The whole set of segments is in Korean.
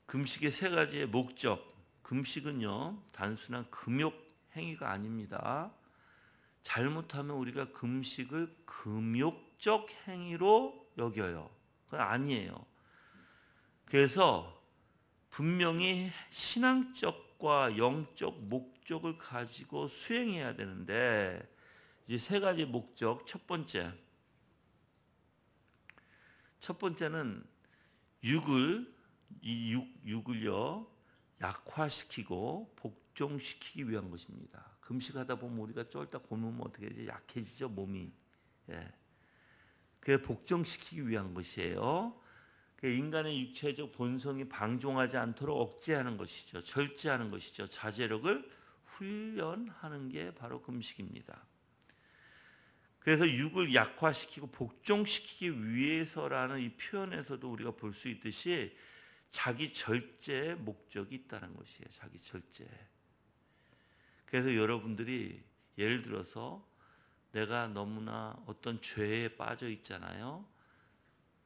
금식의 세 가지의 목적. 금식은요, 단순한 금욕 행위가 아닙니다. 잘못하면 우리가 금식을 금욕적 행위로 여겨요. 그건 아니에요. 그래서 분명히 신앙적과 영적 목적을 가지고 수행해야 되는데, 이제 세 가지 목적. 첫 번째는 육을요 약화시키고 복종시키기 위한 것입니다. 금식하다 보면 우리가 쫄딱 굶으면 어떻게 되지? 약해지죠, 몸이. 예. 그게 복종시키기 위한 것이에요. 인간의 육체적 본성이 방종하지 않도록 억제하는 것이죠. 절제하는 것이죠. 자제력을 훈련하는 게 바로 금식입니다. 그래서 육을 약화시키고 복종시키기 위해서라는 이 표현에서도 우리가 볼 수 있듯이 자기 절제의 목적이 있다는 것이에요. 자기 절제. 그래서 여러분들이 예를 들어서 내가 너무나 어떤 죄에 빠져 있잖아요.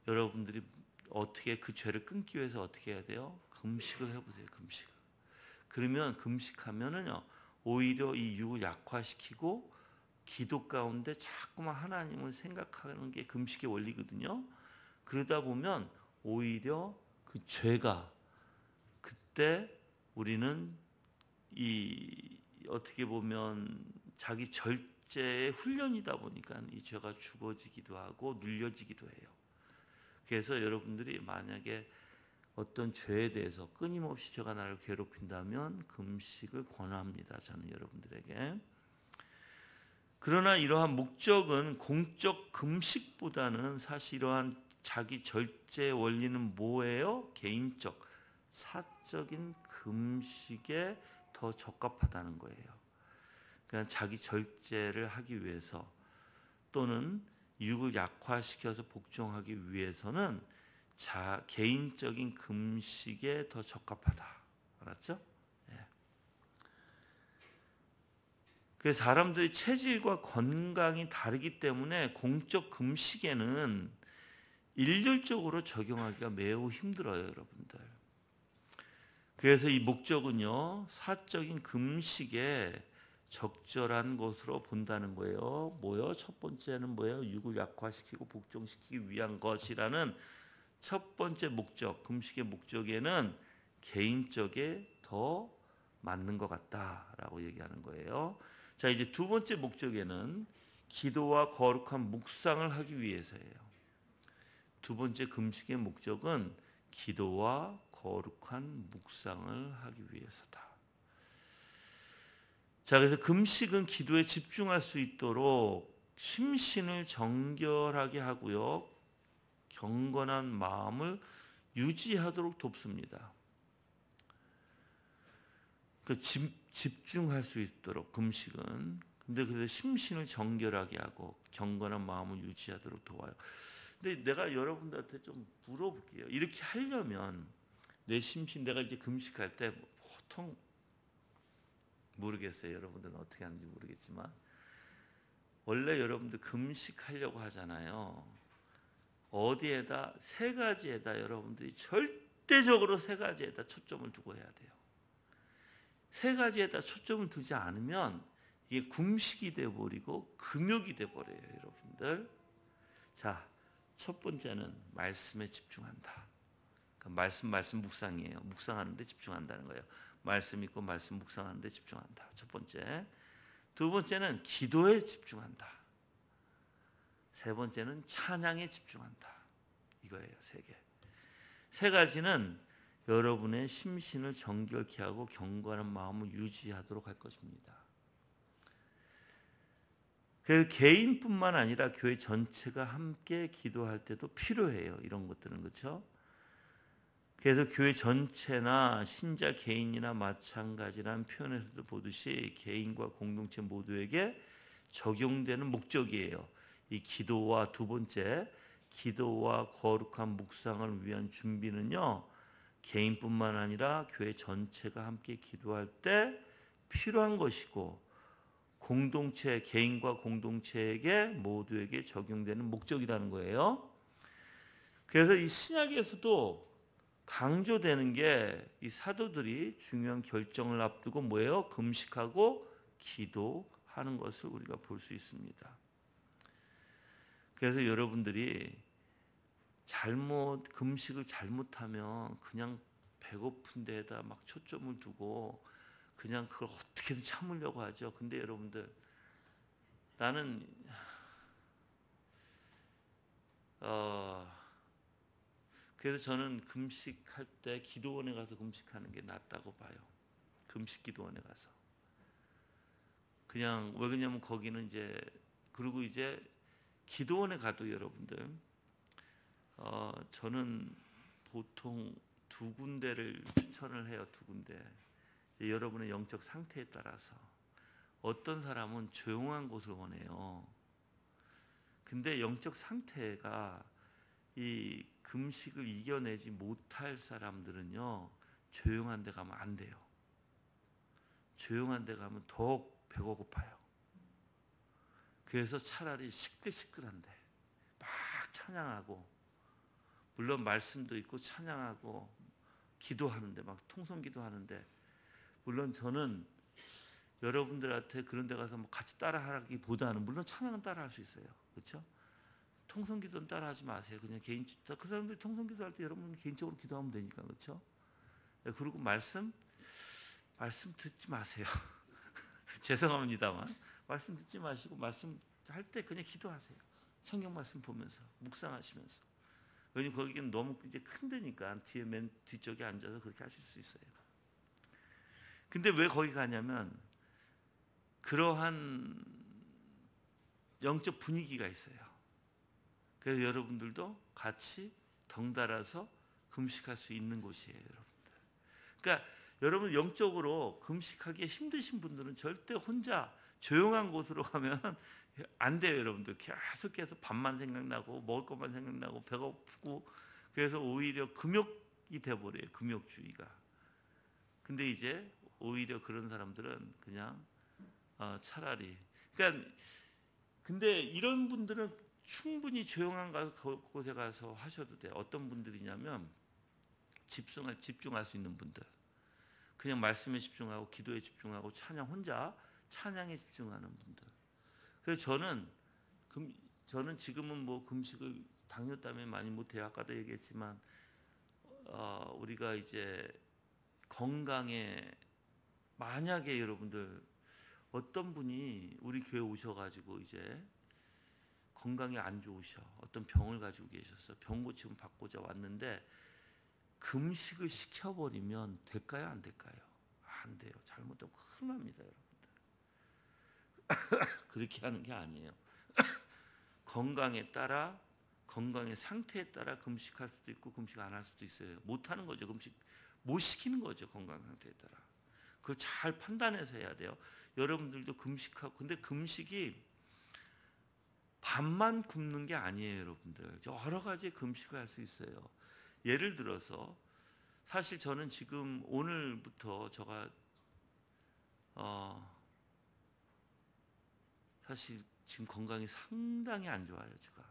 여러분들이 어떻게 그 죄를 끊기 위해서 어떻게 해야 돼요? 금식을 해보세요. 금식을. 그러면 금식하면은요, 오히려 이 육을 약화시키고 기도 가운데 자꾸만 하나님을 생각하는 게 금식의 원리거든요. 그러다 보면 오히려 그 죄가, 그때 우리는 이 어떻게 보면 자기 절제의 훈련이다 보니까 이 죄가 죽어지기도 하고 눌려지기도 해요. 그래서 여러분들이 만약에 어떤 죄에 대해서 끊임없이 죄가 나를 괴롭힌다면 금식을 권합니다. 저는 여러분들에게. 그러나 이러한 목적은 공적 금식보다는 사실 이러한 자기 절제 원리는 뭐예요? 개인적, 사적인 금식에 더 적합하다는 거예요. 그러니까 자기 절제를 하기 위해서 또는 육을 약화시켜서 복종하기 위해서는 개인적인 금식에 더 적합하다. 알았죠? 예. 그래서 사람들의 체질과 건강이 다르기 때문에 공적 금식에는 일률적으로 적용하기가 매우 힘들어요, 여러분들. 그래서 이 목적은요, 사적인 금식에 적절한 것으로 본다는 거예요. 뭐요? 첫 번째는 뭐예요? 육을 약화시키고 복종시키기 위한 것이라는 첫 번째 목적, 금식의 목적에는 개인적에 더 맞는 것 같다라고 얘기하는 거예요. 자, 이제 두 번째 목적에는 기도와 거룩한 묵상을 하기 위해서예요. 두 번째 금식의 목적은 기도와 거룩한 묵상을 하기 위해서다. 자, 그래서 금식은 기도에 집중할 수 있도록 심신을 정결하게 하고요, 경건한 마음을 유지하도록 돕습니다. 집중할 수 있도록 금식은. 근데 그래서 심신을 정결하게 하고 경건한 마음을 유지하도록 도와요. 근데 내가 여러분들한테 좀 물어볼게요. 이렇게 하려면 내 심신, 내가 이제 금식할 때 보통 모르겠어요. 여러분들은 어떻게 하는지 모르겠지만 원래 여러분들 금식하려고 하잖아요. 어디에다, 세 가지에다 여러분들이 절대적으로 세 가지에다 초점을 두고 해야 돼요. 세 가지에다 초점을 두지 않으면 이게 금식이 돼버리고 금욕이 돼버려요, 여러분들. 자, 첫 번째는 말씀에 집중한다. 그러니까 말씀 묵상이에요. 묵상하는 데 집중한다는 거예요. 말씀 읽고 말씀 묵상하는 데 집중한다. 첫 번째. 두 번째는 기도에 집중한다. 세 번째는 찬양에 집중한다. 이거예요, 세 개. 세 가지는 여러분의 심신을 정결케 하고 경건한 마음을 유지하도록 할 것입니다. 그 개인뿐만 아니라 교회 전체가 함께 기도할 때도 필요해요. 이런 것들은. 그렇죠? 그래서 교회 전체나 신자 개인이나 마찬가지라는 표현에서도 보듯이 개인과 공동체 모두에게 적용되는 목적이에요. 이 기도와 두 번째, 기도와 거룩한 묵상을 위한 준비는요, 개인뿐만 아니라 교회 전체가 함께 기도할 때 필요한 것이고, 공동체, 개인과 공동체에게 모두에게 적용되는 목적이라는 거예요. 그래서 이 신약에서도 강조되는 게 이 사도들이 중요한 결정을 앞두고 뭐예요? 금식하고 기도하는 것을 우리가 볼 수 있습니다. 그래서 여러분들이 금식을 잘못하면 그냥 배고픈 데에다 막 초점을 두고 그냥 그걸 어떻게든 참으려고 하죠. 근데 여러분들, 나는 그래서 저는 금식할 때 기도원에 가서 금식하는 게 낫다고 봐요. 금식 기도원에 가서. 그냥 왜 그러냐면 거기는 이제, 그리고 이제 기도원에 가도 여러분들, 저는 보통 두 군데를 추천을 해요. 두 군데. 여러분의 영적 상태에 따라서. 어떤 사람은 조용한 곳을 원해요. 근데 영적 상태가 이 금식을 이겨내지 못할 사람들은요, 조용한 데 가면 안 돼요. 조용한 데 가면 더 배가 고파요. 그래서 차라리 시끌시끌한데 막 찬양하고, 물론 말씀도 있고 찬양하고 기도하는데, 막 통성기도 하는데, 물론 저는 여러분들한테 그런 데 가서 뭐 같이 따라하기보다는, 물론 찬양은 따라할 수 있어요. 그렇죠? 통성기도는 따라하지 마세요. 그냥 그 사람들이 통성기도 할 때 여러분 개인적으로 기도하면 되니까. 그렇죠? 그리고 말씀 듣지 마세요. 죄송합니다만 말씀 듣지 마시고, 말씀 할 때 그냥 기도하세요. 성경 말씀 보면서 묵상하시면서. 왜냐면 거기는 너무 이제 큰 데니까 뒤에 맨 뒤쪽에 앉아서 그렇게 하실 수 있어요. 근데 왜 거기 가냐면 그러한 영적 분위기가 있어요. 그래서 여러분들도 같이 덩달아서 금식할 수 있는 곳이에요, 여러분들. 그러니까 여러분 영적으로 금식하기 힘드신 분들은 절대 혼자 조용한 곳으로 가면 안 돼요, 여러분들. 계속해서 밥만 생각나고 먹을 것만 생각나고 배가 고프고, 그래서 오히려 금욕이 돼버려요, 금욕주의가. 근데 이제 오히려 그런 사람들은 그냥 차라리, 그러니까 근데 이런 분들은 충분히 조용한 곳에 가서 하셔도 돼요. 어떤 분들이냐면 집중할 수 있는 분들, 그냥 말씀에 집중하고 기도에 집중하고 혼자 찬양에 집중하는 분들. 그래서 저는 지금은 뭐 금식을 당뇨 때문에 많이 못해요. 아까도 얘기했지만 우리가 이제 건강에, 만약에 여러분들 어떤 분이 우리 교회 오셔가지고 이제 건강이 안 좋으셔, 어떤 병을 가지고 계셨어, 병 고침 받고자 왔는데 금식을 시켜버리면 될까요, 안 될까요? 안 돼요. 잘못하면 큰일 납니다, 여러분들. 그렇게 하는 게 아니에요. 건강에 따라, 건강의 상태에 따라 금식할 수도 있고 금식 안 할 수도 있어요. 못 하는 거죠. 금식 못 시키는 거죠, 건강 상태에 따라. 그걸 잘 판단해서 해야 돼요. 여러분들도 금식하고, 근데 금식이 밥만 굶는 게 아니에요, 여러분들. 여러 가지 금식을 할 수 있어요. 예를 들어서, 사실 저는 지금 오늘부터 제가 사실 지금 건강이 상당히 안 좋아요. 제가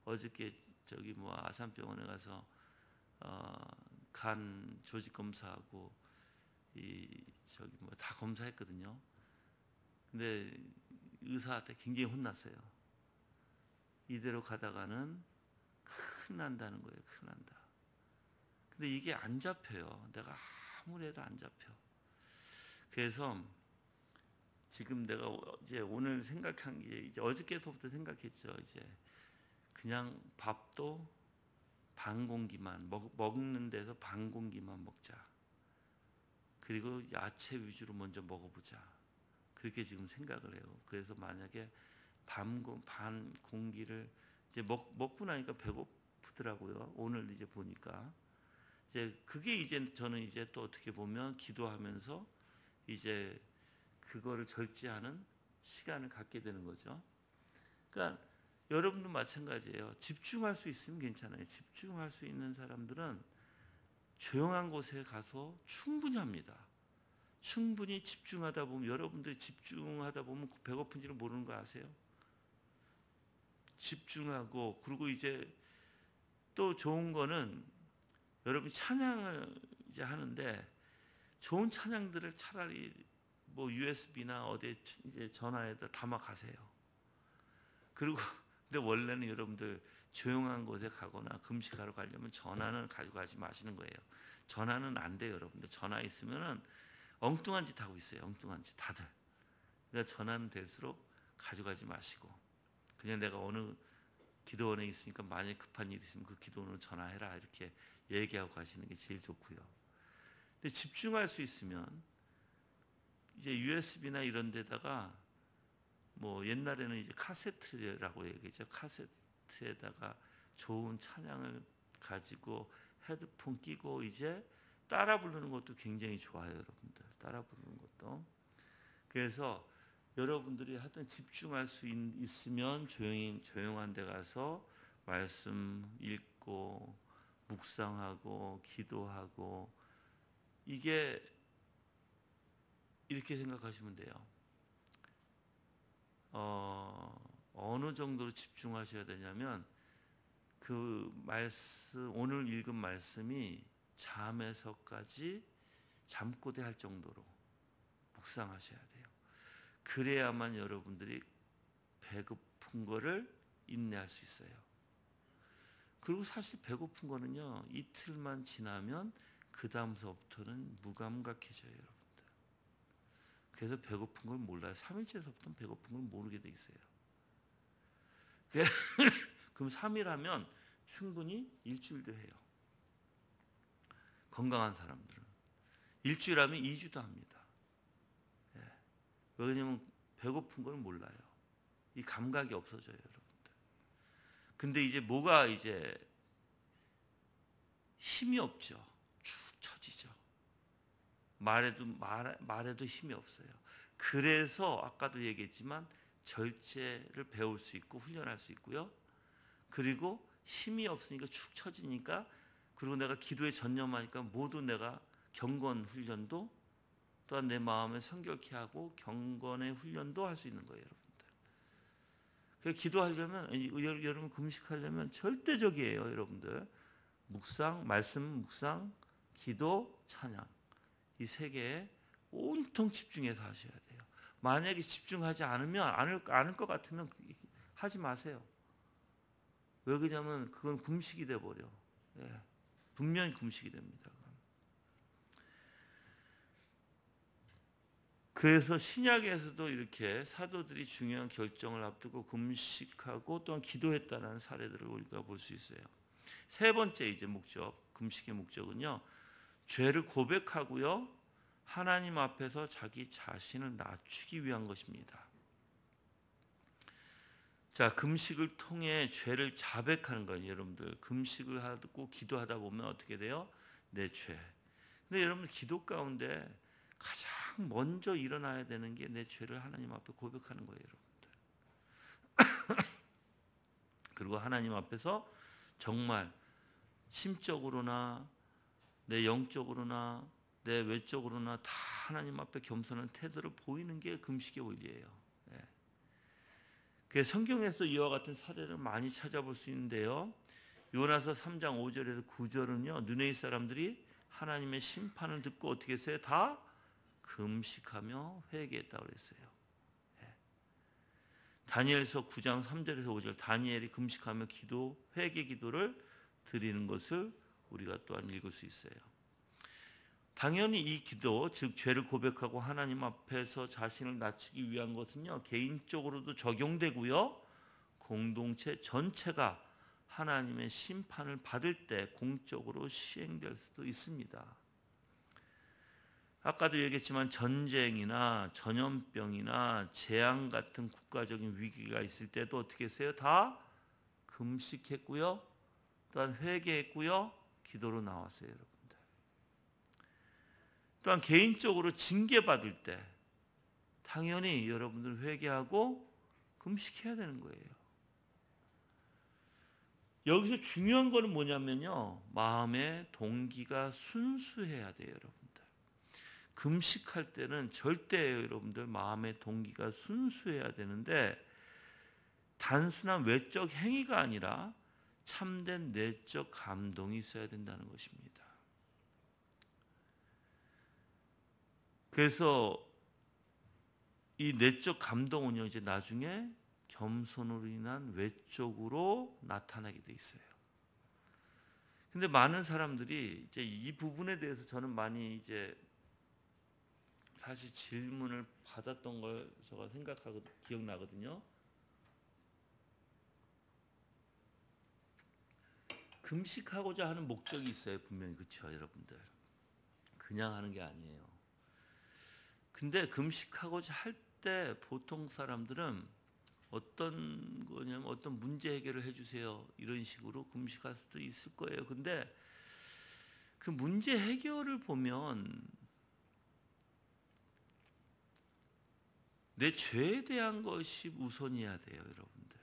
어저께 저기 뭐 아산병원에 가서 간 조직 검사하고 저기 뭐 다 검사했거든요. 근데 의사한테 굉장히 혼났어요. 이대로 가다가는 큰일 난다는 거예요. 큰일 난다. 근데 이게 안 잡혀요. 내가 아무리 해도 안 잡혀. 그래서 지금 내가 이제 오늘 생각한 게, 이제 어저께서부터 생각했죠. 이제 그냥 밥도 반 공기만 먹는 데서 반 공기만 먹자. 그리고 야채 위주로 먼저 먹어보자. 그렇게 지금 생각을 해요. 그래서 만약에 반 공기를 이제 먹고 나니까 배고프더라고요. 오늘 이제 보니까 이제 그게 이제 저는 이제 또 어떻게 보면 기도하면서 이제 그거를 절제하는 시간을 갖게 되는 거죠. 그러니까 여러분도 마찬가지예요. 집중할 수 있으면 괜찮아요. 집중할 수 있는 사람들은 조용한 곳에 가서 충분히 합니다. 충분히 집중하다 보면, 여러분들이 집중하다 보면 배고픈지를 모르는 거 아세요? 집중하고, 그리고 이제 또 좋은 거는 여러분 찬양을 이제 하는데 좋은 찬양들을 차라리 뭐 USB나 어디에 이제 전화에다 담아 가세요. 그리고 근데 원래는 여러분들 조용한 곳에 가거나 금식하러 가려면 전화는 가져가지 마시는 거예요. 전화는 안 돼요, 여러분들. 전화 있으면은 엉뚱한 짓 하고 있어요. 엉뚱한 짓 다들. 그러니까 전화는 될수록 가져가지 마시고 그냥 내가 어느 기도원에 있으니까 만약에 급한 일이 있으면 그 기도원으로 전화해라 이렇게 얘기하고 가시는 게 제일 좋고요. 근데 집중할 수 있으면 이제 USB나 이런 데다가 뭐 옛날에는 이제 카세트라고 얘기했죠. 카세트에다가 좋은 찬양을 가지고 헤드폰 끼고 이제 따라 부르는 것도 굉장히 좋아요, 여러분들. 따라 부르는 것도. 그래서 여러분들이 하여튼 집중할 수 있으면 조용한 데 가서 말씀 읽고 묵상하고 기도하고 이게 이렇게 생각하시면 돼요. 어느 정도로 집중하셔야 되냐면 그 말씀 오늘 읽은 말씀이 잠에서까지 잠꼬대 할 정도로 묵상하셔야 돼요. 그래야만 여러분들이 배고픈 거를 인내할 수 있어요. 그리고 사실 배고픈 거는요 이틀만 지나면 그 다음서부터는 무감각해져요, 여러분들. 그래서 배고픈 걸 몰라요. 3일째서부터는 배고픈 걸 모르게 돼 있어요. 그럼 3일 하면 충분히 일주일도 해요. 건강한 사람들은 일주일 하면 2주도 합니다. 왜냐면 배고픈 걸 몰라요. 이 감각이 없어져요, 여러분들. 근데 이제 뭐가 이제 힘이 없죠. 축 처지죠. 말에도 힘이 없어요. 그래서 아까도 얘기했지만 절제를 배울 수 있고 훈련할 수 있고요. 그리고 힘이 없으니까 축 처지니까 그리고 내가 기도에 전념하니까 모두 내가 경건 훈련도 또한 내 마음을 성결케 하고 경건의 훈련도 할 수 있는 거예요, 여러분들. 그래서 기도하려면 여러분 금식하려면 절대적이에요, 여러분들. 말씀 묵상, 기도, 찬양 이 세 개에 온통 집중해서 하셔야 돼요. 만약에 집중하지 않을 것 같으면 하지 마세요. 왜 그러냐면 그건 금식이 돼 버려. 분명히 금식이 됩니다. 그래서 신약에서도 이렇게 사도들이 중요한 결정을 앞두고 금식하고 또한 기도했다는 사례들을 우리가 볼 수 있어요. 세 번째 이제 금식의 목적은요. 죄를 고백하고요. 하나님 앞에서 자기 자신을 낮추기 위한 것입니다. 자, 금식을 통해 죄를 자백하는 거예요, 여러분들. 금식을 하고 기도하다 보면 어떻게 돼요? 내 죄. 근데 여러분들 기도 가운데 가장 먼저 일어나야 되는 게 내 죄를 하나님 앞에 고백하는 거예요, 여러분들. 그리고 하나님 앞에서 정말 심적으로나 내 영적으로나 내 외적으로나 다 하나님 앞에 겸손한 태도를 보이는 게 금식의 원리예요. 그래서 성경에서 이와 같은 사례를 많이 찾아볼 수 있는데요. 요나서 3장 5절에서 9절은요. 느헤미 사람들이 하나님의 심판을 듣고 어떻게 했어요? 다 금식하며 회개했다고 그랬어요. 다니엘서 9장 3절에서 5절 다니엘이 금식하며 회개 기도를 드리는 것을 우리가 또한 읽을 수 있어요. 당연히 이 기도, 즉 죄를 고백하고 하나님 앞에서 자신을 낮추기 위한 것은요. 개인적으로도 적용되고요. 공동체 전체가 하나님의 심판을 받을 때 공적으로 시행될 수도 있습니다. 아까도 얘기했지만 전쟁이나 전염병이나 재앙 같은 국가적인 위기가 있을 때도 어떻게 했어요? 다 금식했고요. 또한 회개했고요. 기도로 나왔어요, 여러분들. 또한 개인적으로 징계받을 때 당연히 여러분들 회개하고 금식해야 되는 거예요. 여기서 중요한 거는 뭐냐면요. 마음의 동기가 순수해야 돼요, 여러분들. 금식할 때는 절대 여러분들 마음의 동기가 순수해야 되는데 단순한 외적 행위가 아니라 참된 내적 감동이 있어야 된다는 것입니다. 그래서 이 내적 감동은요, 이제 나중에 겸손으로 인한 외적으로 나타나게 돼 있어요. 근데 많은 사람들이 이제 이 부분에 대해서 저는 많이 이제 사실 질문을 받았던 걸 제가 생각하고 기억나거든요. 금식하고자 하는 목적이 있어요, 분명히. 그렇죠, 여러분들? 그냥 하는 게 아니에요. 근데 금식하고자 할 때 보통 사람들은 어떤 거냐면 어떤 문제 해결을 해주세요, 이런 식으로 금식할 수도 있을 거예요. 근데 그 문제 해결을 보면 내 죄에 대한 것이 우선이어야 돼요, 여러분들.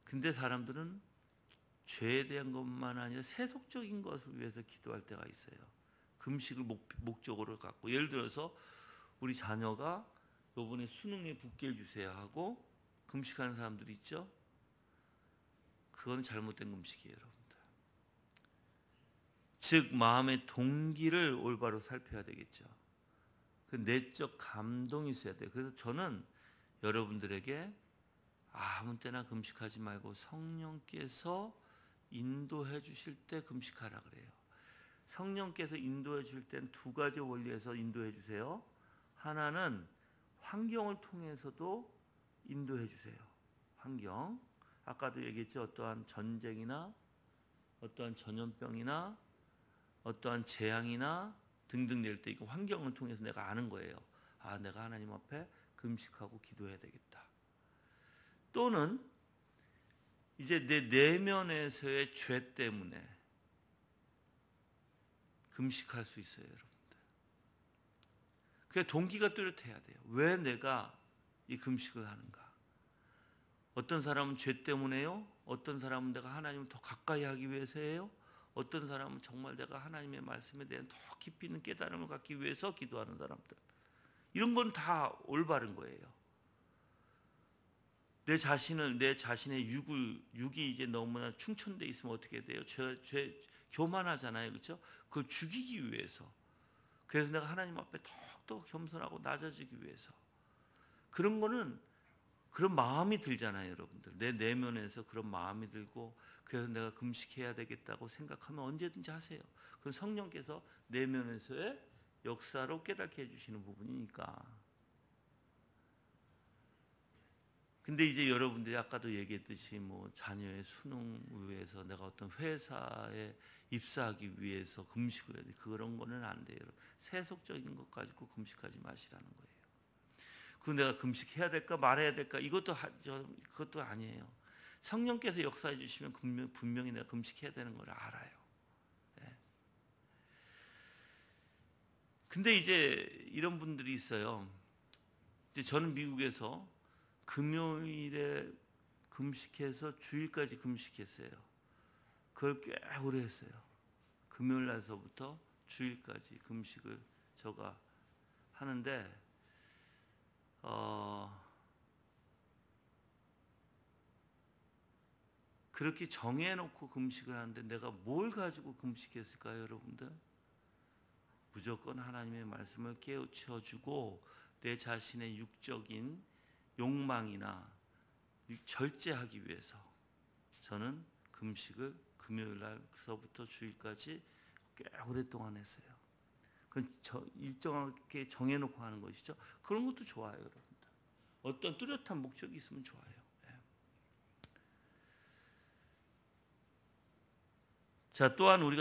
근데 사람들은 죄에 대한 것만 아니라 세속적인 것을 위해서 기도할 때가 있어요. 금식을 목적으로 갖고, 예를 들어서 우리 자녀가 이번에 수능에 붙게 해주세요 하고 금식하는 사람들이 있죠. 그건 잘못된 금식이에요, 여러분들. 즉 마음의 동기를 올바로 살펴야 되겠죠. 그 내적 감동이 있어야 돼요. 그래서 저는 여러분들에게 아무 때나 금식하지 말고 성령께서 인도해 주실 때 금식하라 그래요. 성령께서 인도해 줄 땐 두 가지 원리에서 인도해 주세요. 하나는 환경을 통해서도 인도해 주세요. 환경. 아까도 얘기했죠. 어떠한 전쟁이나 어떠한 전염병이나 어떠한 재앙이나 등등 낼 때 이거 환경을 통해서 내가 아는 거예요. 아, 내가 하나님 앞에 금식하고 기도해야 되겠다. 또는 이제 내 내면에서의 죄 때문에 금식할 수 있어요, 여러분들. 그 동기가 뚜렷해야 돼요. 왜 내가 이 금식을 하는가? 어떤 사람은 죄 때문에요. 어떤 사람은 내가 하나님을 더 가까이 하기 위해서예요. 어떤 사람은 정말 내가 하나님의 말씀에 대한 더 깊이 있는 깨달음을 갖기 위해서 기도하는 사람들. 이런 건 다 올바른 거예요. 내 자신의 육이 이제 너무나 충천돼 있으면 어떻게 돼요? 교만하잖아요, 그렇죠? 그걸 죽이기 위해서. 그래서 내가 하나님 앞에 더욱더 겸손하고 낮아지기 위해서. 그런 거는 그런 마음이 들잖아요, 여러분들. 내 내면에서 그런 마음이 들고 그래서 내가 금식해야 되겠다고 생각하면 언제든지 하세요. 그건 성령께서 내면에서의 역사로 깨닫게 해주시는 부분이니까. 근데 이제 여러분들이 아까도 얘기했듯이 뭐 자녀의 수능 위해서 내가 어떤 회사에 입사하기 위해서 금식을 해야 돼. 그런 거는 안 돼요. 세속적인 것 가지고 금식하지 마시라는 거예요. 그 내가 금식해야 될까 말해야 될까 그것도 아니에요. 성령께서 역사해 주시면 분명히 내가 금식해야 되는 걸 알아요. 네. 근데 이제 이런 분들이 있어요. 이제 저는 미국에서 금요일에 금식해서 주일까지 금식했어요. 그걸 꽤 오래 했어요. 금요일 날서부터 주일까지 금식을 제가 하는데 그렇게 정해놓고 금식을 하는데 내가 뭘 가지고 금식했을까요, 여러분들? 무조건 하나님의 말씀을 깨우쳐주고 내 자신의 육적인 욕망이나 절제하기 위해서 저는 금식을 금요일 날서부터 주일까지 꽤 오랫동안 했어요. 그건 일정하게 정해놓고 하는 것이죠. 그런 것도 좋아요, 여러분들. 어떤 뚜렷한 목적이 있으면 좋아요. 네. 자, 또한 우리가